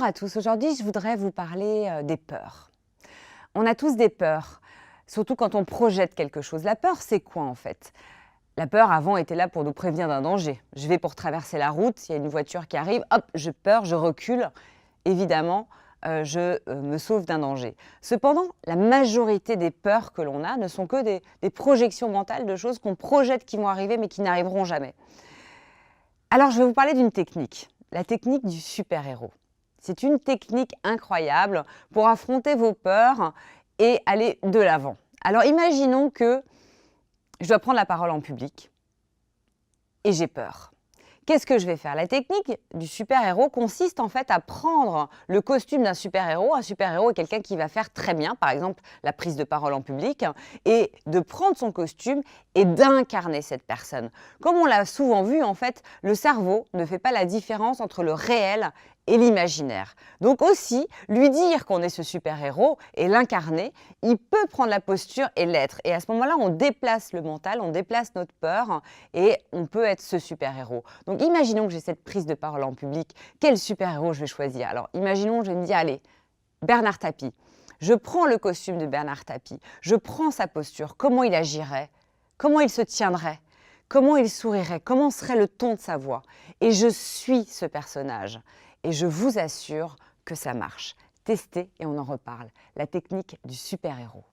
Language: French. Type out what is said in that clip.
Bonjour à tous, aujourd'hui je voudrais vous parler des peurs. On a tous des peurs, surtout quand on projette quelque chose. La peur, c'est quoi en fait? La peur avant était là pour nous prévenir d'un danger. Je vais pour traverser la route, il y a une voiture qui arrive, hop, je peur, je recule. Évidemment, je me sauve d'un danger. Cependant, la majorité des peurs que l'on a ne sont que des projections mentales de choses qu'on projette qui vont arriver mais qui n'arriveront jamais. Alors je vais vous parler d'une technique, la technique du super-héros. C'est une technique incroyable pour affronter vos peurs et aller de l'avant. Alors imaginons que je dois prendre la parole en public et j'ai peur. Qu'est-ce que je vais faire? La technique du super-héros consiste en fait à prendre le costume d'un super-héros. Un super-héros est quelqu'un qui va faire très bien, par exemple, la prise de parole en public, et de prendre son costume et d'incarner cette personne. Comme on l'a souvent vu, en fait, le cerveau ne fait pas la différence entre le réel et l'imaginaire. Donc aussi, lui dire qu'on est ce super-héros et l'incarner, il peut prendre la posture et l'être. Et à ce moment-là, on déplace le mental, on déplace notre peur et on peut être ce super-héros. Donc imaginons que j'ai cette prise de parole en public, quel super-héros je vais choisir? Alors imaginons, je vais me dire, allez, Bernard Tapie. Je prends le costume de Bernard Tapie, je prends sa posture, comment il agirait, comment il se tiendrait, comment il sourirait, comment serait le ton de sa voix. Et je suis ce personnage. Et je vous assure que ça marche. Testez et on en reparle. La technique du super-héros.